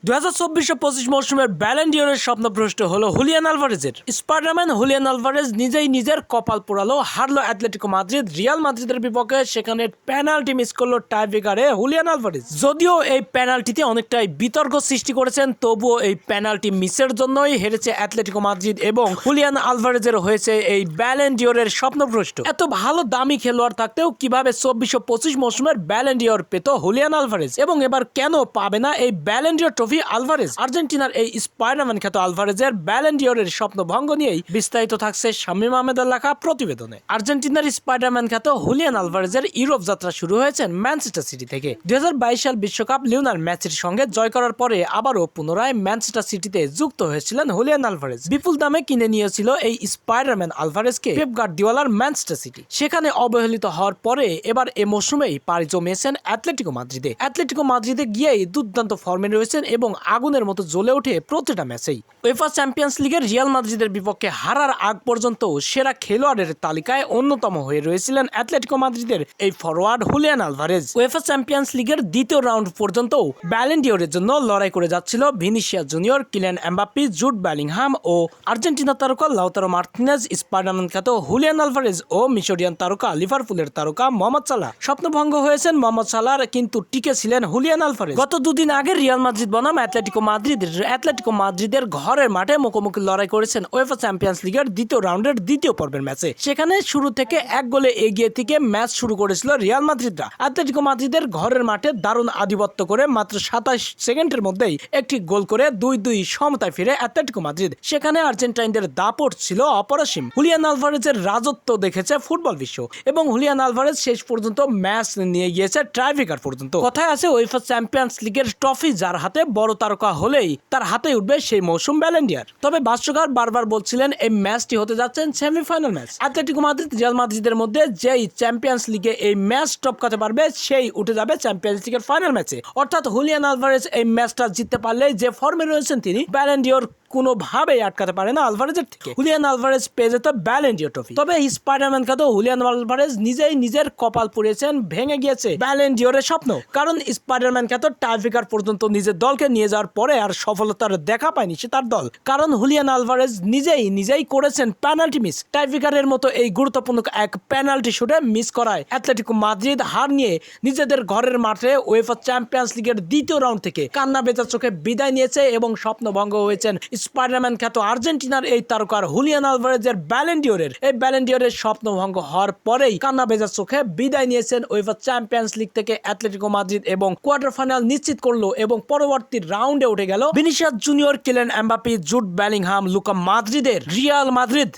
2024-25 মৌসুমের ব্যালন ডিওরের স্বপ্নভ্রষ্ট হলো Julian আলভারেজের। Spiderman Julian Alvarez নিজেই নিজের কপাল পোড়ালো, হারলো অ্যাটলেটিকো মাদ্রিদ রিয়াল মাদ্রিদের বিপক্ষে। সেখানে পেনাল্টি মিস করলো টাইব্রেকারে হুলিয়ান আলভারেজ। যদিও এই পেনাল্টিতে অনেকটাই বিতর্ক সৃষ্টি করেছেন, তবুও এই পেনাল্টি মিসের জন্যই হেরেছে অ্যাটলেটিকো মাদ্রিদ এবং হুলিয়ান আলভারেজের হয়েছে এই ব্যালন ডিওরের স্বপ্নভ্রষ্ট। এত ভালো দামি খেলোয়াড় থাকতেও কিভাবে 24-25 মৌসুমের ব্যালন ডিওর পেত হুলিয়ান আলভারেজ, এবং এবার কেন পাবে না এই ব্যালন ডিওর ট্রফি আলভারেজ? আর্জেন্টিনার এই স্পাইডারম্যান খ্যাত আলভারেজের ব্যালন ডিওরের স্বপ্ন ভঙ্গ নিয়েই বিস্তারিত থাকছে শামীম আহমেদের লেখা প্রতিবেদনে। আর্জেন্টিনার স্পাইডারম্যান খ্যাত হুলিয়ান আলভারেজের ইউরোপ যাত্রা শুরু হয়েছে ম্যানচেস্টার সিটি থেকে। 2022 সাল বিশ্বকাপ লিওনার ম্যাচের সঙ্গে জয় করার পরে আবারও পুনরায় ম্যানচেস্টার সিটিতে যুক্ত হয়েছিলেন হুলিয়ান আলভারেজ। বিপুল দামে কিনে নিয়েছিল এই স্পাইডারম্যান আলভারেজকে পেপ গার্দিওলার ম্যানচেস্টার সিটি। সেখানে অবহেলিত হওয়ার পরে এবার এ মৌসুমেই পাড়ি জমিয়েছেন অ্যাটলেটিকো মাদ্রিদে। অ্যাটলেটিকো মাদ্রিদে গিয়েই দুর্দান্ত ফর্মে রয়েছেন এবং আগুনের মতো জ্বলে ওঠে প্রতিটা ম্যাচেই। উয়েফা চ্যাম্পিয়ন্স লিগের রিয়াল মাদ্রিদের বিপক্ষে হারার আগ পর্যন্ত সেরা খেলোয়াড়ের তালিকায় অন্যতম হয়ে রয়েছিলেন অ্যাটলেটিকো মাদ্রিদের এই forward Julian Alvarez. UEFA champions লিগের দ্বিতীয় রাউন্ড পর্যন্ত ব্যালন ডিওরের জন্য লড়াই করে যাচ্ছিল Vinicius Junior, Kylian Mbappe, Jude Bellingham ও আর্জেন্টিনা তারকা লাউতারো মার্টিনেজ, স্পাইডারম্যান খ্যাত হুলিয়ান আলভারেজ ও মিশরিয়ান তারকা লিভারপুলের তারকা মোহাম্মদ সালাহ। স্বপ্নভঙ্গ হয়েছেন মোহাম্মদ সালাহর, কিন্তু টিকে ছিলেন হুলিয়ান আলভারেজ। গত দুদিন আগে রিয়াল মাদ্রিদ বনাম অ্যাটলেটিকো মাদ্রিদের ঘরের মাঠে মুখোমুখি লড়াই করেছেন উয়েফা চ্যাম্পিয়ন্স লিগের দ্বিতীয় রাউন্ডের দ্বিতীয় পর্বের ম্যাচে। সেখানে শুরু থেকে এক গোলে এগিয়ে থেকে ম্যাচ শুরু করেছিল রিয়াল মাদ্রিদরা। অ্যাটলেটিকো মাদ্রিদের ঘরের মাঠে দারুণ আধিপত্য করে মাত্র 27 সেকেন্ডের মধ্যেই একটি গোল করে 2-2 সমতায় ফিরে অ্যাটলেটিকো মাদ্রিদ। সেখানে আর্জেন্টাইনদের দাপট ছিল অপরিসীম। হুলিয়ান আলভারেজের রাজত্ব দেখেছে ফুটবল বিশ্ব এবং হুলিয়ান আলভারেজ শেষ পর্যন্ত ম্যাচ নিয়ে গিয়েছে টাইব্রেকার পর্যন্ত। কথায় আছে উয়েফা চ্যাম্পিয়ন্স লিগের ট্রফি যার হাতে, বড় তারকা হলেই তার হাতে উঠবে সেই মৌসুম ব্যালন ডিওর। তবে ভাষ্যকার বারবার বলছিলেন এই ম্যাচটি হতে যাচ্ছেন semifinal match. Atletico Madrid Real মাদ্রিদের মধ্যে যেই চ্যাম্পিয়ন্স লিগে এই ম্যাচ টপকাতে পারবে সেই উঠে যাবে চ্যাম্পিয়ন্স লিগের ফাইনাল ম্যাচে। অর্থাৎ হুলিয়ান আলভারেজ এই ম্যাচটা জিততে পারলে, যে ফর্মে রয়েছেন তিনি, ব্যালন ডিওর কোনোভাবেই আটকাতে পারে না আলভারেজের থেকে। হুলিয়ান আলভারেজ পেয়ে যেত ব্যালন ডিওর ট্রফি। তবে স্পাইডারম্যান খ্যাত হুলিয়ান আলভারেজ নিজেই নিজের কপাল পুড়িয়েছেন, ভেঙে গিয়েছে ব্যালন ডিওরের স্বপ্ন। কারণ স্পাইডারম্যান খ্যাত টাইব্রেকার পর্যন্ত নিজের দলকে নিয়ে যাওয়ার পরে আর সফলতার দেখা পায়নি সে তার দল। কারণ হুলিয়ান আলভারেজ নিজেই করেছেন পেনাল্টি মিস। টাইব্রেকারের মতো এই গুরুত্বপূর্ণ এক পেনাল্টি শুটে মিস করায় অ্যাটলেটিকো মাদ্রিদ হার নিয়ে নিজেদের ঘরের মাঠে উয়েফা চ্যাম্পিয়ন্স লিগের দ্বিতীয় রাউন্ড থেকে কান্না ভেজা চোখে বিদায় নিয়েছে এবং স্বপ্নভঙ্গ হয়েছেন স্পাইডারম্যান খ্যাত আর্জেন্টিনার এই তারকার হুলিয়ান আলভারেজের ব্যালন ডিওরের। এই ব্যালন ডিওরের স্বপ্নভঙ্গ হওয়ার পরেই কান্না ভেজা চোখে বিদায় নিয়েছেন উয়েফা চ্যাম্পিয়ন্স লিগ থেকে অ্যাটলেটিকো মাদ্রিদ এবং কোয়ার্টার ফাইনাল নিশ্চিত করলো এবং পরবর্তী রাউন্ডে উঠে গেল Vinicius Junior, Kylian Mbappe, Jude Bellingham, Luka মাদ্রিদের রিয়াল মাদ্রিদ।